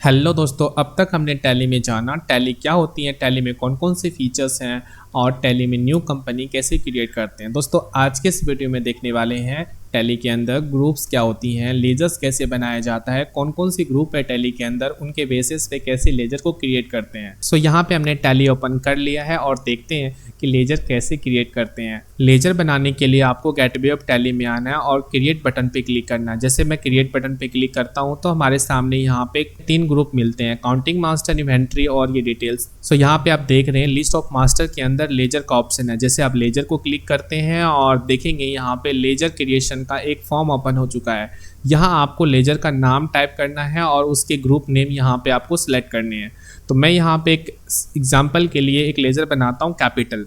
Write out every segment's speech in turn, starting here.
Hello दोस्तों, अब तक हमने टैली में जाना टैली क्या होती है, टैली में कौन कौन से फीचर्स हैं और टैली में न्यू कंपनी कैसे क्रिएट करते हैं। दोस्तों आज के इस वीडियो में देखने वाले हैं टैली के अंदर ग्रुप्स क्या होती हैं, लेजर्स कैसे बनाया जाता है, कौन कौन सी ग्रुप है टैली के अंदर, उनके बेसिस पे कैसे लेजर को क्रिएट करते हैं। सो यहाँ पे हमने टैली ओपन कर लिया है और देखते हैं कि लेजर कैसे क्रिएट करते हैं। लेजर बनाने के लिए आपको गेटवे ऑफ टैली में आना है और क्रिएट बटन पे क्लिक करना है। जैसे मैं क्रिएट बटन पे क्लिक करता हूँ तो हमारे सामने यहाँ पे 3 ग्रुप मिलते हैं, काउंटिंग मास्टर, इन्वेंट्री और ये डिटेल्स। सो यहाँ पे आप देख रहे हैं लिस्ट ऑफ मास्टर के अंदर लेजर का ऑप्शन है। जैसे आप लेजर को क्लिक करते हैं और देखेंगे यहाँ पे लेजर क्रिएशन का एक फॉर्म ओपन हो चुका है। यहाँ आपको लेजर का नाम टाइप करना है और उसके ग्रुप नेम यहाँ पे आपको सिलेक्ट करने हैं। तो मैं यहाँ पे एक एग्जांपल के लिए एक लेजर बनाता हूँ कैपिटल।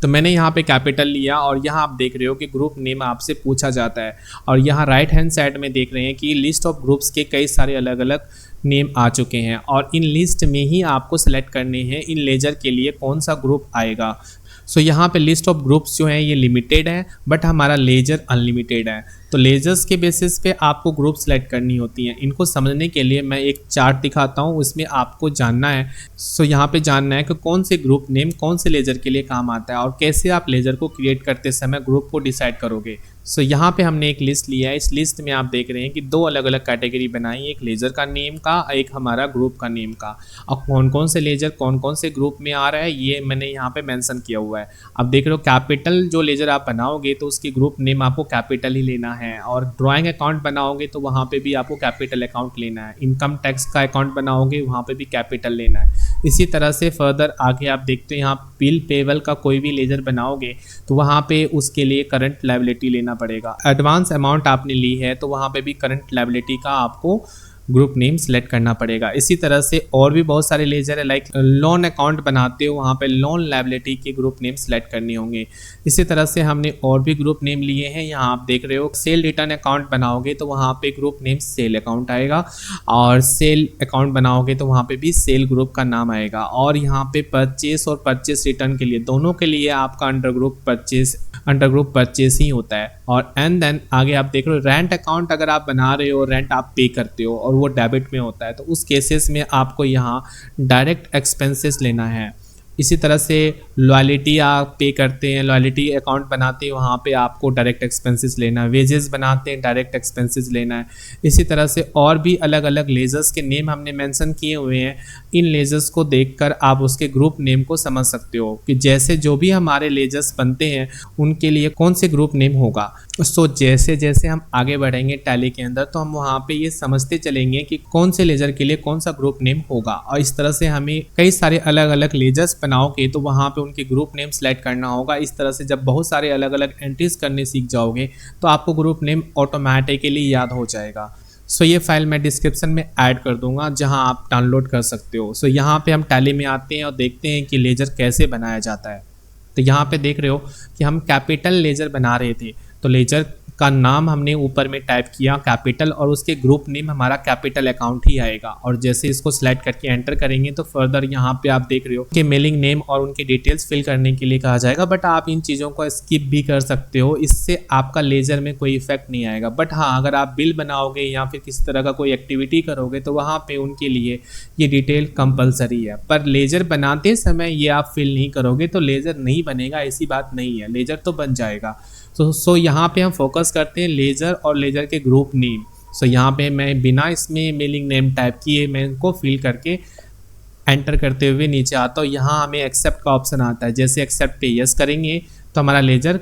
तो मैंने यहाँ पे कैपिटल लिया और यहाँ आप देख रहे हो कि ग्रुप नेम आपसे पूछा जाता है और यहाँ राइट हैंड साइड में देख रहे हैं कि लिस्ट ऑफ ग्रुप्स के कई सारे अलग अलग नेम आ चुके हैं और इन लिस्ट में ही आपको सेलेक्ट करने हैं इन लेजर के लिए कौन सा ग्रुप आएगा। सो यहाँ पे लिस्ट ऑफ ग्रुप्स जो हैं ये लिमिटेड है बट हमारा लेजर अनलिमिटेड है। तो लेजर्स के बेसिस पे आपको ग्रुप सेलेक्ट करनी होती हैं। इनको समझने के लिए मैं एक चार्ट दिखाता हूँ, उसमें आपको जानना है। सो यहाँ पे जानना है कि कौन से ग्रुप नेम कौन से लेजर के लिए काम आता है और कैसे आप लेजर को क्रिएट करते समय ग्रुप को डिसाइड करोगे। सो यहाँ पे हमने एक लिस्ट लिया है। इस लिस्ट में आप देख रहे हैं कि 2 अलग अलग कैटेगरी बनाई, एक लेजर का नेम का, एक हमारा ग्रुप का नेम का। और कौन कौन से लेजर कौन कौन से ग्रुप में आ रहा है ये मैंने यहाँ पे मेंशन किया हुआ है। अब देख रहे हो कैपिटल जो लेजर आप बनाओगे तो उसकी ग्रुप नेम आपको कैपिटल ही लेना है और ड्राइंग अकाउंट बनाओगे तो वहाँ पे भी आपको कैपिटल अकाउंट लेना है। इनकम टैक्स का अकाउंट बनाओगे वहाँ पे भी कैपिटल लेना है। इसी तरह से फर्दर आगे आप देखते हैं यहाँ बिल पेबल का कोई भी लेजर बनाओगे तो वहाँ पे उसके लिए करंट लायबिलिटी लेना पड़ेगा। एडवांस अमाउंट आपने ली है तो वहाँ पे भी करंट लायबिलिटी का आपको ग्रुप नेम सेलेक्ट करना पड़ेगा। इसी तरह से और भी बहुत सारे लेजर है, लाइक लोन अकाउंट बनाते हो वहाँ पे लोन लायबिलिटी के ग्रुप नेम सेलेक्ट करने होंगे। इसी तरह से हमने और भी ग्रुप नेम लिए हैं। यहाँ आप देख रहे हो सेल रिटर्न अकाउंट बनाओगे तो वहाँ पे ग्रुप नेम सेल अकाउंट आएगा और सेल अकाउंट बनाओगे तो वहाँ पे भी सेल ग्रुप का नाम आएगा। और यहाँ पे परचेस और परचेस रिटर्न के लिए दोनों के लिए आपका अंडर ग्रुप परचेस ही होता है। और एंड देन आगे आप देख रहे हो रेंट अकाउंट अगर आप बना रहे हो, रेंट आप पे करते हो और वो डेबिट में होता है तो उस केसेस में आपको यहाँ डायरेक्ट एक्सपेंसेस लेना है। इसी तरह से लॉयल्टी आप पे करते हैं, लॉयल्टी अकाउंट बनाते हैं वहाँ पे आपको डायरेक्ट एक्सपेंसेस लेना है। वेजेस बनाते हैं डायरेक्ट एक्सपेंसेस लेना है। इसी तरह से और भी अलग अलग लेजर्स के नेम हमने मेंशन किए हुए हैं। इन लेजर्स को देखकर आप उसके ग्रुप नेम को समझ सकते हो कि जैसे जो भी हमारे लेजर्स बनते हैं उनके लिए कौन से ग्रुप नेम होगा। सो जैसे जैसे हम आगे बढ़ेंगे टैली के अंदर तो हम वहाँ पे ये समझते चलेंगे कि कौन से लेजर के लिए कौन सा ग्रुप नेम होगा। और इस तरह से हमें कई सारे अलग अलग लेजर्स बनाओगे तो वहाँ पे उनके ग्रुप नेम सेलेक्ट करना होगा। इस तरह से जब बहुत सारे अलग अलग एंट्रीज करने सीख जाओगे तो आपको ग्रुप नेम ऑटोमेटिकली याद हो जाएगा। सो ये फाइल मैं डिस्क्रिप्शन में ऐड कर दूंगा जहां आप डाउनलोड कर सकते हो। सो यहाँ पे हम टैली में आते हैं और देखते हैं कि लेजर कैसे बनाया जाता है। तो यहाँ पे देख रहे हो कि हम कैपिटल लेजर बना रहे थे तो लेजर का नाम हमने ऊपर में टाइप किया कैपिटल और उसके ग्रुप नेम हमारा कैपिटल अकाउंट ही आएगा। और जैसे इसको सिलेक्ट करके एंटर करेंगे तो फर्दर यहाँ पे आप देख रहे हो कि मेलिंग नेम और उनके डिटेल्स फिल करने के लिए कहा जाएगा। बट आप इन चीज़ों को स्किप भी कर सकते हो, इससे आपका लेजर में कोई इफेक्ट नहीं आएगा। बट हाँ, अगर आप बिल बनाओगे या फिर किसी तरह का कोई एक्टिविटी करोगे तो वहाँ पे उनके लिए ये डिटेल कंपलसरी है। पर लेजर बनाते समय ये आप फिल नहीं करोगे तो लेजर नहीं बनेगा, ऐसी बात नहीं है, लेजर तो बन जाएगा। सो यहाँ पे हम फोकस करते हैं लेजर और लेजर के ग्रुप नेम। सो यहाँ पे मैं बिना इसमें मेलिंग नेम टाइप किए मैं इनको फिल करके एंटर करते हुए नीचे आता हूँ। यहाँ हमें एक्सेप्ट का ऑप्शन आता है, जैसे एक्सेप्ट पे यस करेंगे तो हमारा लेजर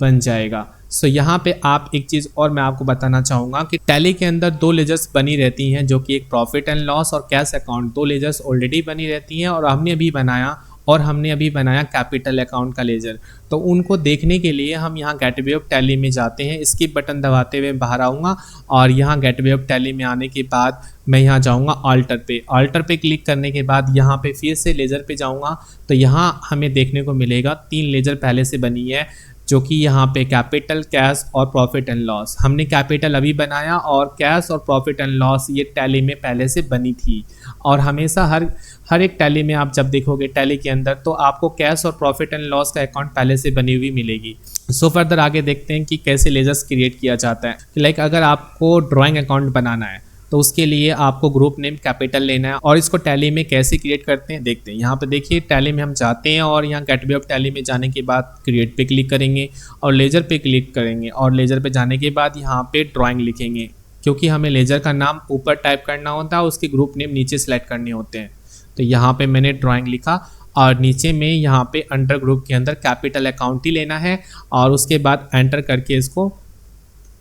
बन जाएगा। सो यहाँ पे आप एक चीज़ और मैं आपको बताना चाहूँगा कि टैली के अंदर 2 लेजर्स बनी रहती हैं जो कि एक प्रॉफिट एंड लॉस और कैश अकाउंट। 2 लेजर्स ऑलरेडी बनी रहती हैं और हमने अभी बनाया कैपिटल अकाउंट का लेजर। तो उनको देखने के लिए हम यहाँ गेटवे ऑफ टैली में जाते हैं। स्किप बटन दबाते हुए बाहर आऊँगा और यहाँ गेटवे ऑफ टैली में आने के बाद मैं यहाँ जाऊँगा ऑल्टर पे क्लिक करने के बाद यहाँ पे फिर से लेजर पे जाऊँगा तो यहाँ हमें देखने को मिलेगा 3 लेजर पहले से बनी है जो कि यहाँ पे कैपिटल, कैश और प्रॉफिट एंड लॉस। हमने कैपिटल अभी बनाया और कैश और प्रॉफिट एंड लॉस ये टैली में पहले से बनी थी। और हमेशा हर एक टैली में आप जब देखोगे टैली के अंदर तो आपको कैश और प्रॉफिट एंड लॉस का अकाउंट पहले से बनी हुई मिलेगी। सो फर्दर आगे देखते हैं कि कैसे लेजर्स क्रिएट किया जाता है। लाइक अगर आपको ड्राइंग अकाउंट बनाना है तो उसके लिए आपको ग्रुप नेम कैपिटल लेना है। और इसको टैली में कैसे क्रिएट करते हैं देखते हैं। यहाँ पे देखिए टैली में हम जाते हैं और यहाँ गेटवे ऑफ टैली में जाने के बाद क्रिएट पे क्लिक करेंगे और लेजर पे क्लिक करेंगे और लेजर पे जाने के बाद यहाँ पे ड्राइंग लिखेंगे, क्योंकि हमें लेजर का नाम ऊपर टाइप करना होता है, उसके ग्रुप नेम नीचे सेलेक्ट करने होते हैं। तो यहाँ पे मैंने ड्राइंग लिखा और नीचे में यहाँ पे अंडर ग्रुप के अंदर कैपिटल अकाउंट ही लेना है और उसके बाद एंटर करके इसको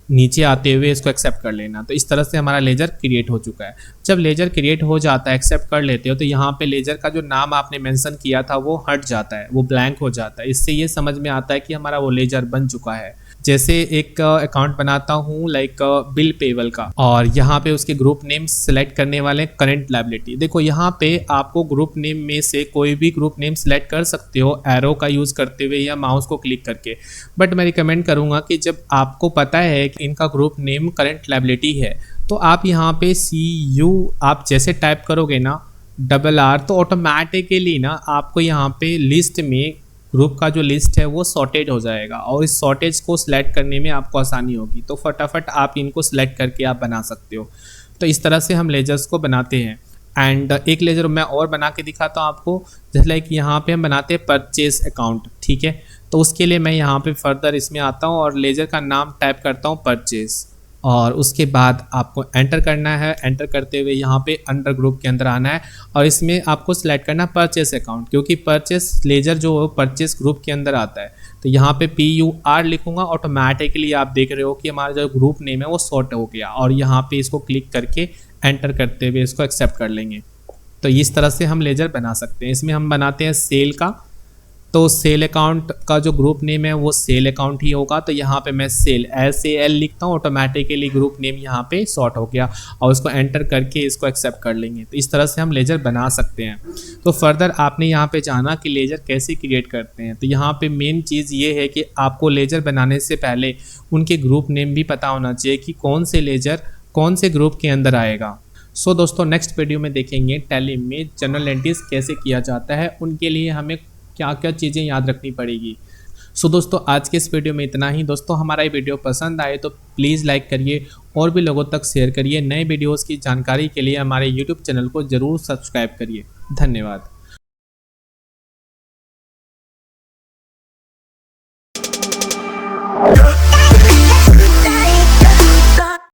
नीचे आते हुए इसको एक्सेप्ट कर लेना। तो इस तरह से हमारा लेजर क्रिएट हो चुका है। जब लेजर क्रिएट हो जाता है, एक्सेप्ट कर लेते हो, तो यहाँ पे लेजर का जो नाम आपने मेंशन किया था वो हट जाता है, वो ब्लैंक हो जाता है। इससे ये समझ में आता है कि हमारा वो लेजर बन चुका है। जैसे एक अकाउंट बनाता हूँ लाइक बिल पेबल का, और यहाँ पे उसके ग्रुप नेम सेलेक्ट करने वाले करंट लायबिलिटी। देखो यहाँ पे आपको ग्रुप नेम में से कोई भी ग्रुप नेम सेलेक्ट कर सकते हो एरो का यूज़ करते हुए या माउस को क्लिक करके, बट मैं रिकमेंड करूँगा कि जब आपको पता है कि इनका ग्रुप नेम करंट लायबिलिटी है तो आप यहाँ पे CU आप जैसे टाइप करोगे ना RR, तो ऑटोमेटिकली ना आपको यहाँ पे लिस्ट में ग्रुप का जो लिस्ट है वो सॉर्टेड हो जाएगा और इस सॉर्टेज को सिलेक्ट करने में आपको आसानी होगी। तो फटाफट आप इनको सिलेक्ट करके आप बना सकते हो। तो इस तरह से हम लेजर्स को बनाते हैं। एंड एक लेजर मैं और बना के दिखाता हूँ आपको, जैसे लाइक यहाँ पे हम बनाते हैं परचेज अकाउंट, ठीक है। तो उसके लिए मैं यहाँ पे फर्दर इसमें आता हूँ और लेजर का नाम टाइप करता हूँ परचेज, और उसके बाद आपको एंटर करना है। एंटर करते हुए यहाँ पे अंडर ग्रुप के अंदर आना है और इसमें आपको सिलेक्ट करना परचेस अकाउंट, क्योंकि परचेस लेजर जो है परचेस ग्रुप के अंदर आता है। तो यहाँ पे PUR लिखूंगा, ऑटोमेटिकली आप देख रहे हो कि हमारा जो ग्रुप नेम है वो सॉर्ट हो गया। और यहाँ पे इसको क्लिक करके एंटर करते हुए इसको एक्सेप्ट कर लेंगे। तो इस तरह से हम लेजर बना सकते हैं। इसमें हम बनाते हैं सेल का, तो सेल अकाउंट का जो ग्रुप नेम है वो सेल अकाउंट ही होगा। तो यहाँ पे मैं सेल SAL लिखता हूँ, ऑटोमेटिकली ग्रुप नेम यहाँ पे सॉर्ट हो गया और उसको एंटर करके इसको एक्सेप्ट कर लेंगे। तो इस तरह से हम लेजर बना सकते हैं। तो फर्दर आपने यहाँ पे जाना कि लेजर कैसे क्रिएट करते हैं। तो यहाँ पे मेन चीज़ ये है कि आपको लेजर बनाने से पहले उनके ग्रुप नेम भी पता होना चाहिए कि कौन से लेजर कौन से ग्रुप के अंदर आएगा। सो दोस्तों नेक्स्ट वीडियो में देखेंगे टैली में जनरल एंट्रीज कैसे किया जाता है, उनके लिए हमें क्या क्या चीज़ें याद रखनी पड़ेगी। सो दोस्तों आज के इस वीडियो में इतना ही। दोस्तों हमारा ये वीडियो पसंद आए तो प्लीज़ लाइक करिए और भी लोगों तक शेयर करिए। नए वीडियोस की जानकारी के लिए हमारे YouTube चैनल को ज़रूर सब्सक्राइब करिए। धन्यवाद।